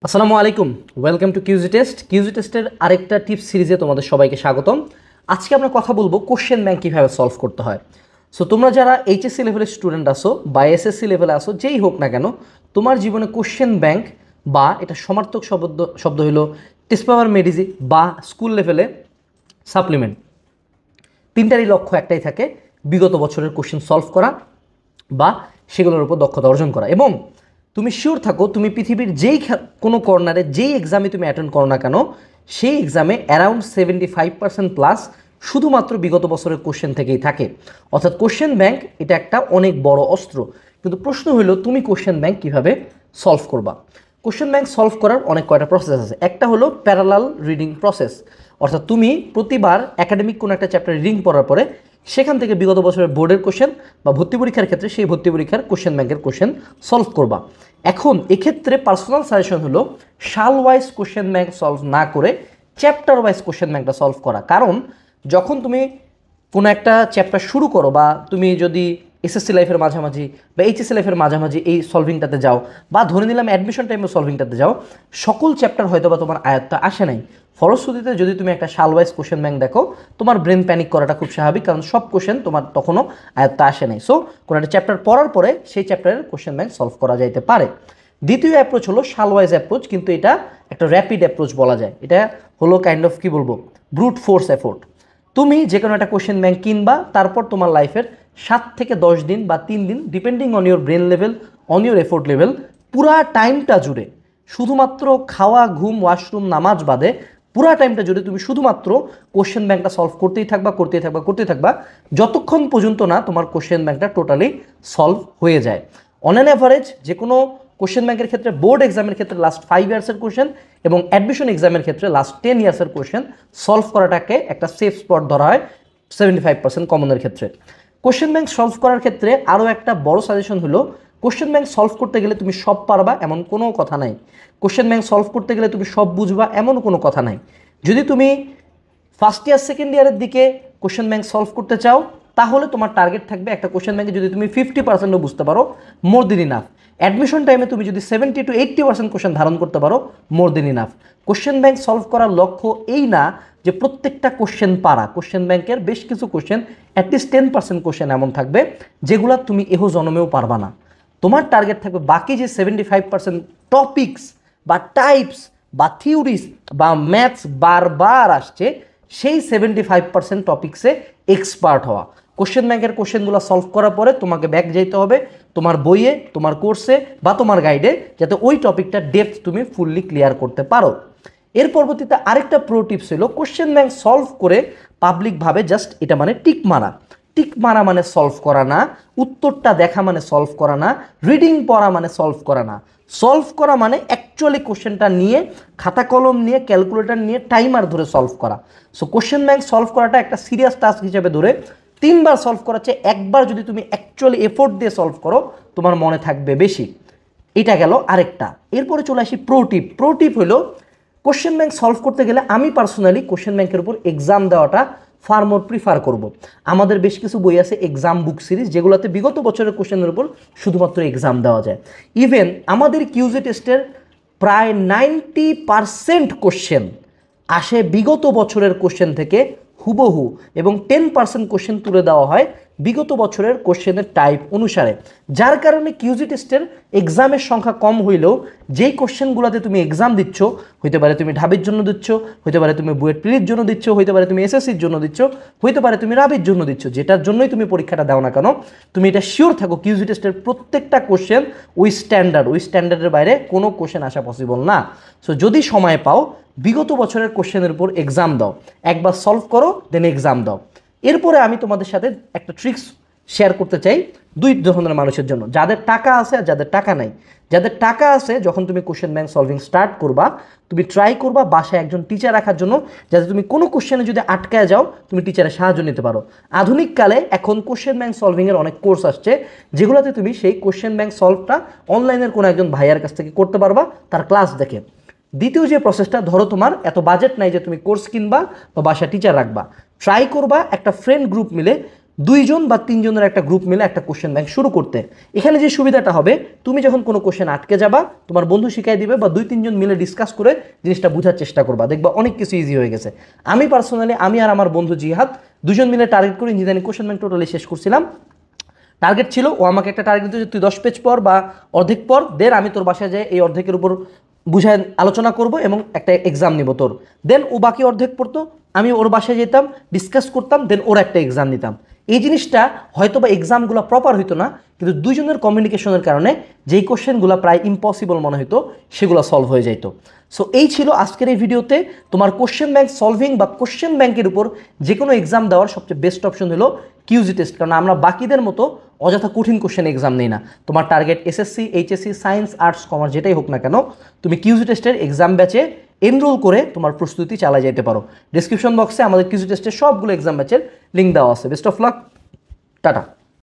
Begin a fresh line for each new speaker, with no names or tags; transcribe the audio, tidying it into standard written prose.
আসসালামু আলাইকুম, welcome to কিউজি test. কিউজি টেস্টের আরেকটা টিপস সিরিজে তোমাদের সবাইকে স্বাগতম। আজকে আমরা কথা বলবো কোশ্চেন ব্যাংক কীভাবে সলভ করতে হয়। সো তোমরা যারা এইচএসসি লেভেলের স্টুডেন্ট আসো বা এসএসসি লেভেলে আসো, যেই হোক না কেন, তোমার জীবনে কোশ্চেন ব্যাংক বা এটা সমার্থক শব্দ হলো টেস্ট পেপার মেডিজি বা স্কুল লেভেলে সাপ্লিমেন্ট, তিনটারই লক্ষ্য একটাই থাকে, বিগত বছরের কোশ্চেন সলভ করা বা সেগুলোর উপর দক্ষতা অর্জন করা। এবং তুমি শিওর থাকো, তুমি পৃথিবীর যেই কোনো কর্নারে যেই এক্সামে তুমি অ্যাটেন্ড করো না কেন, সেই এক্সামে অ্যারাউন্ড 75% প্লাস শুধুমাত্র বিগত বছরের কোশ্চেন থেকেই থাকে। অর্থাৎ কোশ্চেন ব্যাংক এটা একটা অনেক বড় অস্ত্র। কিন্তু প্রশ্ন হলো তুমি কোশ্চেন ব্যাংক কীভাবে সলভ করবা। কোশ্চেন ব্যাংক সলভ করার অনেক কয়টা প্রসেস আছে। একটা হলো প্যারালাল রিডিং প্রসেস, অর্থাৎ তুমি প্রতিবার একাডেমিক কোনো একটা চ্যাপ্টার রিডিং পড়ার পরে সেখান থেকে বিগত বছরের বোর্ডের কোশ্চেন বা ভর্তি পরীক্ষার ক্ষেত্রে সেই ভর্তি পরীক্ষার কোশ্চেন ব্যাংকের কোশ্চেন সলভ করবা। এখন এক্ষেত্রে পার্সোনাল সাজেশন হলো সাল ওয়াইজ কোশ্চেন ব্যাংক সলভ না করে চ্যাপ্টার ওয়াইজ কোশ্চেন ব্যাংকটা সলভ করা। কারণ যখন তুমি কোনো একটা চ্যাপ্টার শুরু করো বা তুমি যদি এসএসসি লাইফের মাঝামাঝি বা এইচএসসি লাইফের মাঝামাঝি এই সলভিংটাতে যাও বা ধরে নিলাম অ্যাডমিশন টাইমে সলভিংটাতে যাও, সকল চ্যাপ্টার হয়তো বা তোমার আয়ত্তা আসে নাই। ফলশ্রুতিতে যদি তুমি একটা সাল ওয়াইজ কোশ্চেন ব্যাংক দেখো, তোমার ব্রেন প্যানিক করাটা খুব স্বাভাবিক, কারণ সব কোশ্চেন তোমার তখনও আয়ত্তা আসে নাই। সো কোনো একটা চ্যাপ্টার পড়ার পরে সেই চ্যাপ্টারের কোশ্চেন ব্যাংক সলভ করা যাইতে পারে। দ্বিতীয় অ্যাপ্রোচ হলো সাল ওয়াইজ অ্যাপ্রোচ, কিন্তু এটা একটা র্যাপিড অ্যাপ্রোচ বলা যায়। এটা হলো কাইন্ড অফ কী বলবো, ব্রুট ফোর্স এফোর্ট। তুমি যে কোনো একটা কোশ্চেন ব্যাংক কিনবা, তারপর তোমার লাইফের 7 থেকে 10 দিন বা 3 দিন, depending on your brain level, on your effort level, পুরা টাইমটা জুড়ে শুধুমাত্র খাওয়া, ঘুম, ওয়াশরুম, নামাজ বাদে পুরা টাইমটা জুড়ে তুমি শুধুমাত্র কোশ্চেন ব্যাংকটা সলভ করতেই থাকবা যতক্ষণ পর্যন্ত না তোমার কোশ্চেন ব্যাংকটা টোটালি সলভ হয়ে যায়। অন অ্যান অ্যাভারেজ যে কোনো কোশ্চেন ব্যাংকের ক্ষেত্রে, বোর্ড এক্সামের ক্ষেত্রে লাস্ট 5 ইয়ার্সের কোশ্চেন এবং অ্যাডমিশন এক্সামের ক্ষেত্রে লাস্ট 10 ইয়ার্সের কোশ্চেন সলভ করাটাকে একটা সেফ স্পট ধরা হয় 75% কমনের ক্ষেত্রে। কোশ্চেন ব্যাংক সলভ করার ক্ষেত্রে আরও একটা বড় সাজেশন হলো, কোশ্চেন ব্যাংক সলভ করতে গেলে তুমি সব পারবা এমন কোনো কথা নাই। কোশ্চেন ব্যাংক সলভ করতে গেলে তুমি সব বুঝবা এমন কোনো কথা নাই। যদি তুমি ফার্স্ট ইয়ার সেকেন্ড ইয়ারের দিকে কোশ্চেন ব্যাংক সলভ করতে চাও, তাহলে তোমার টার্গেট থাকবে একটা কোশ্চেন ব্যাংকে যদি তুমি 50%ও বুঝতে পারো, মোর দেন ইনাফ। অ্যাডমিশন টাইমে তুমি যদি 70 to 80% কোশ্চেন ধারণ করতে পারো, more than enough. Question bank solve করার লক্ষ্য এই না যে প্রত্যেকটা কোশ্চেন পারা। কোশ্চেন ব্যাংকের বেশ কিছু কোশ্চেন, অ্যাটলিস্ট 10% কোশ্চেন এমন থাকবে যেগুলো তুমি এহো জন্মেও পারবা না। তোমার টার্গেট থাকবে বাকি যে 75% টপিকস বা টাইপস বা থিওরিস বা ম্যাথস বারবার আসছে, সেই 75% টপিক্সে এক্সপার্ট হওয়া। কোশ্চেন ব্যাংকের কোশ্চেনগুলো সলভ করার পরে তোমাকে ব্যাক যেতে হবে তোমার বইয়ে, তোমার কোর্সে বা তোমার গাইডে, যাতে ওই টপিকটা ডেপথ তুমি ফুললি ক্লিয়ার করতে পারো। এর পরবর্তীতে আরেকটা প্রো টিপস হলো, কোশ্চেন ব্যাংক সলভ করে পাবলিকভাবে জাস্ট এটা মানে টিক মারা। টিক মারা মানে সলভ করা না, উত্তরটা দেখা মানে সলভ করা না, রিডিং পড়া মানে সলভ করা না। সলভ করা মানে অ্যাকচুয়ালি কোশ্চেনটা নিয়ে খাতা কলম নিয়ে ক্যালকুলেটর নিয়ে টাইমার ধরে সলভ করা। সো কোশ্চেন ব্যাংক সলভ করাটা একটা সিরিয়াস টাস্ক হিসেবে ধরে 3 বার সলভ করার চেয়ে একবার যদি তুমি অ্যাকচুয়ালি এফোর্ট দিয়ে সলভ করো, তোমার মনে থাকবে বেশি। এটা গেল আরেকটা। এরপরে চলে আসি প্রো টিপ। প্রো টিপ হলো, কোশ্চেন ব্যাংক সলভ করতে গেলে আমি পার্সোনালি কোশ্চেন ব্যাংকের উপর এক্সাম দেওয়াটা ফার মোর প্রিফার করব। আমাদের বেশ কিছু বই আছে এক্সাম বুক সিরিজ, যেগুলোতে বিগত বছরের কোশ্চেনের উপর শুধুমাত্র এক্সাম দেওয়া যায়। ইভেন আমাদের কিউজি টেস্টের প্রায় 90% কোশ্চেন আসে বিগত বছরের কোশ্চেন থেকে হুবহু, এবং 10% কোশ্চেন তুলে দেওয়া হয় বিগত বছরের কোশ্চেনের টাইপ অনুসারে। যার কারণে কিউজি টেস্টের এক্সামের সংখ্যা কম হইলেও যেই কোশ্চেনগুলোতে তুমি এক্সাম দিচ্ছ, হইতে পারে তুমি ঢাবির জন্য দিচ্ছ, হইতে পারে তুমি বুয়েট প্রিলির জন্য দিচ্ছ, হইতে পারে তুমি এসএসসির জন্য দিচ্ছ, হইতে পারে তুমি রাবির জন্য দিচ্ছ, যেটার জন্যই তুমি পরীক্ষাটা দাও না কেন, তুমি এটা শিওর থাকো কিউজি টেস্টের প্রত্যেকটা কোশ্চেন ওই স্ট্যান্ডার্ডের বাইরে কোনো কোশ্চেন আসা পসিবল না। সো যদি সময় পাও, বিগত বছরের কোশ্চেনের উপর এক্সাম দাও, একবার সলভ করো, দেন এক্সাম দাও। এরপরে আমি তোমাদের সাথে একটা ট্রিক্স শেয়ার করতে চাই দুই ধরনের মানুষের জন্য, যাদের টাকা আছে আর যাদের টাকা নাই। যাদের টাকা আছে, যখন তুমি কোশ্চেন ব্যাংক সলভিং স্টার্ট করবা, তুমি ট্রাই করবা বাসায় একজন টিচার রাখার জন্য, যাতে তুমি কোনো কোশ্চেনে যদি আটকায় যাও, তুমি টিচারের সাহায্য নিতে পারো। আধুনিক কালে এখন কোশ্চেন ব্যাংক সলভিংয়ের অনেক কোর্স আসছে, যেগুলোতে তুমি সেই কোশ্চেন ব্যাংক সলভটা অনলাইনের কোনো একজন ভাইয়ার কাছ থেকে করতে পারবা তার ক্লাস দেখে। দ্বিতীয় যে প্রসেসটা, ধরো তোমার এত বাজেট নাই যে তুমি কোর্স কিনবা বা বাসা টিচার রাখবা, ট্রাই করবা একটা ফ্রেন্ড গ্রুপ মিলে 2 জন বা 3 জনের একটা গ্রুপ মিলে একটা কোশ্চেন ব্যাংক শুরু করতে। এখানে যে সুবিধাটা হবে, তুমি যখন কোনো কোশ্চেন আটকে যাবা, তোমার বন্ধু শিখাই দিবে বা 2-3 জন মিলে ডিসকাস করে জিনিসটা বোঝার চেষ্টা করবা, দেখবা অনেক কিছু ইজি হয়ে গেছে। আমি পার্সোনালি, আমি আর আমার বন্ধু জিহাদ 2জন মিলে টার্গেট করে ইঞ্জিনিয়ারিং কোশ্চেন ব্যাংক টোটালি শেষ করছিলাম। টার্গেট ছিল, ও আমাকে একটা টার্গেট দিত যে তুই 10 পেজ পর বা অর্ধেক পর, দেন আমি তোর বাসায় যাই এই অর্ধেকের উপর বুঝায় আলোচনা করব এবং একটা এক্সাম নিব তোর। দেন ও বাকি অর্ধেক পড়তো, আমি ওর বাসায় যেতাম, ডিসকাস করতাম, দেন ওর একটা এক্সাম নিতাম। এই জিনিসটা হয়তো বা এক্সামগুলো প্রপার হইতো না, কিন্তু 2জনের কমিউনিকেশনের কারণে যেই কোশ্চেনগুলো প্রায় ইম্পসিবল মনে হতো সেগুলো সলভ হয়ে যাইতো। সো এই ছিল আজকের এই ভিডিওতে তোমার কোশ্চেন ব্যাংক সলভিং বা কোশ্চেন ব্যাংকের উপর যে কোনো এক্সাম দেওয়ার সবচেয়ে বেস্ট অপশন হলো কিউজি টেস্ট। কারণ আমরা বাকিদের মতো অযথা কঠিন কোশ্চেন এক্সাম নেই না। তোমার target SSC, HSC, science, arts, commerce যেটাই হোক না কেন, তুমি কিউজি টেস্টের এক্সাম ব্যাচে এনরোল করে তোমার প্রস্তুতি চালিয়ে যেতে পারো। ডিসক্রিপশন বক্সে আমাদের কিউজি টেস্টের সবগুলো এক্সাম ব্যাচের লিঙ্ক দেওয়া আছে। Best of luck, tata.